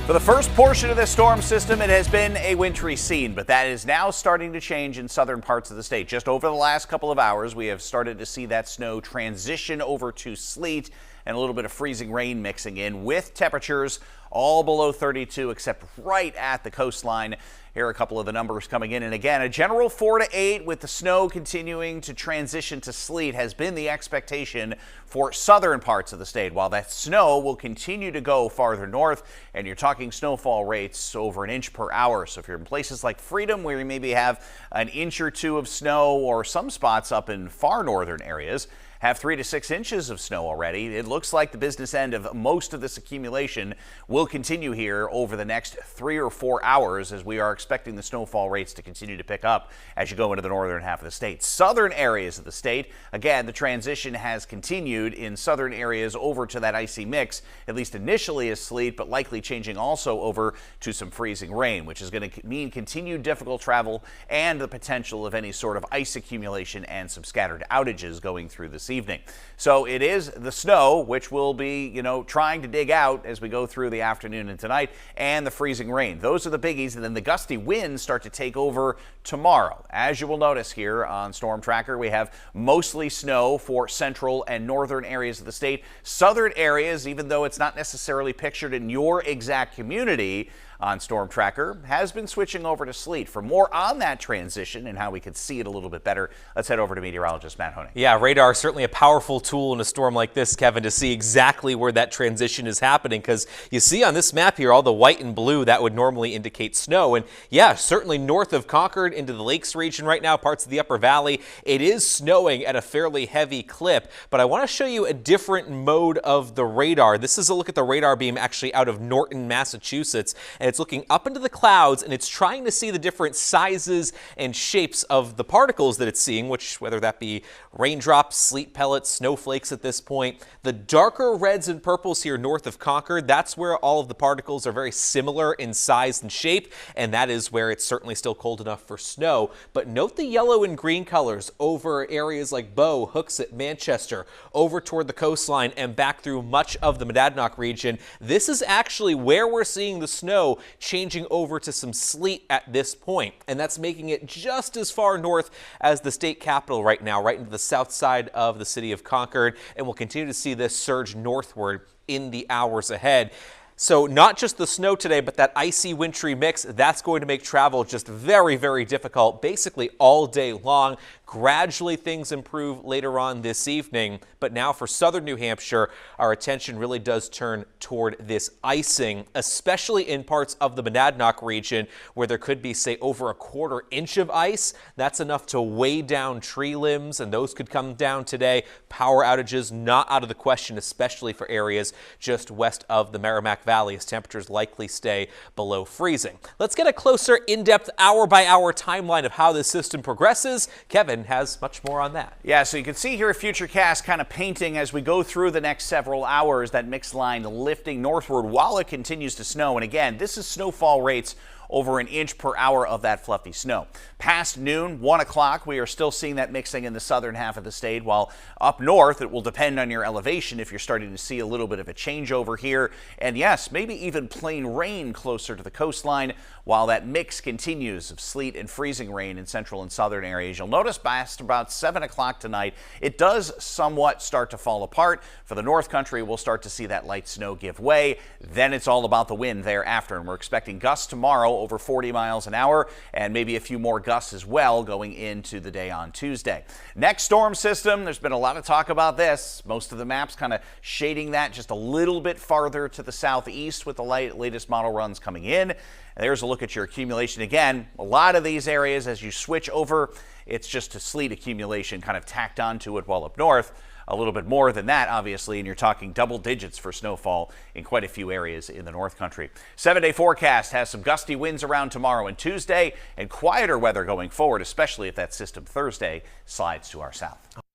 For the first portion of this storm system, it has been a wintry scene, but that is now starting to change in southern parts of the state. Just over the last couple of hours, we have started to see that snow transition over to sleet and a little bit of freezing rain mixing in, with temperatures all below 32 except right at the coastline. Here are a couple of the numbers coming in. And again, a general 4 to 8 with the snow continuing to transition to sleet has been the expectation for southern parts of the state, while that snow will continue to go farther north, and you're talking snowfall rates over an inch per hour. So if you're in places like Freedom, where you maybe have an inch or two of snow, or some spots up in far northern areas have 3 to 6 inches of snow already, it looks like the business end of most of this accumulation will continue here over the next 3 or 4 hours, as we are expecting the snowfall rates to continue to pick up as you go into the northern half of the state. Southern areas of the state, again, the transition has continued in southern areas over to that icy mix, at least initially as sleet, but likely changing also over to some freezing rain, which is going to mean continued difficult travel and the potential of any sort of ice accumulation and some scattered outages going through this evening. So it is the snow, which we'll be, trying to dig out as we go through the afternoon and tonight, and the freezing rain. Those are the biggies, and then the gusty winds start to take over tomorrow. As you will notice here on Storm Tracker, we have mostly snow for central and northern areas of the state. Southern areas, even though it's not necessarily pictured in your exact community on Storm Tracker, has been switching over to sleet. For more on that transition and how we could see it a little bit better, let's head over to meteorologist Matt Honig. Yeah, radar is certainly a powerful tool in a storm like this, Kevin, to see exactly where that transition is happening, because you see on this map here all the white and blue that would normally indicate snow. And yeah, certainly north of Concord into the Lakes region right now, parts of the Upper Valley, it is snowing at a fairly heavy clip. But I want to show you a different mode of the radar. This is a look at the radar beam actually out of Norton, Massachusetts. And it's looking up into the clouds, and it's trying to see the different sizes and shapes of the particles that it's seeing, which, whether that be raindrops, sleet pellets, snowflakes at this point. The darker reds and purples here north of Concord, that's where all of the particles are very similar in size and shape, and that is where it's certainly still cold enough for snow. But note the yellow and green colors over areas like Bow, Hooksett, Manchester, over toward the coastline and back through much of the Monadnock region. This is actually where we're seeing the snow changing over to some sleet at this point, and that's making it just as far north as the state capital right now, right into the south side of the city of Concord, and we'll continue to see this surge northward in the hours ahead. So not just the snow today, but that icy wintry mix, that's going to make travel just very, very difficult basically all day long. Gradually things improve later on this evening, but now for southern New Hampshire, our attention really does turn toward this icing, especially in parts of the Monadnock region where there could be, say, over a quarter inch of ice. That's enough to weigh down tree limbs, and those could come down today. Power outages not out of the question, especially for areas just west of the Merrimack Valley, as temperatures likely stay below freezing. Let's get a closer, in-depth, hour-by-hour timeline of how this system progresses. Kevin has much more on that. Yeah, so you can see here Futurecast kind of painting as we go through the next several hours, that mixed line lifting northward while it continues to snow. And again, this is snowfall rates over an inch per hour of that fluffy snow. Past noon, 1 o'clock, we are still seeing that mixing in the southern half of the state, while up north, it will depend on your elevation if you're starting to see a little bit of a changeover here. And yes, maybe even plain rain closer to the coastline, while that mix continues of sleet and freezing rain in central and southern areas. You'll notice past about 7 o'clock tonight, it does somewhat start to fall apart. For the North Country, we'll start to see that light snow give way. Then it's all about the wind thereafter, and we're expecting gusts tomorrow over 40 miles an hour, and maybe a few more gusts as well going into the day on Tuesday. Next storm system, there's been a lot of talk about this. Most of the maps kind of shading that just a little bit farther to the southeast with the latest model runs coming in. And there's a look at your accumulation again. A lot of these areas, as you switch over, it's just a sleet accumulation kind of tacked onto it, while up north, a little bit more than that, obviously, and you're talking double digits for snowfall in quite a few areas in the North Country. 7-day forecast has some gusty winds around tomorrow and Tuesday, and quieter weather going forward, especially if that system Thursday slides to our south.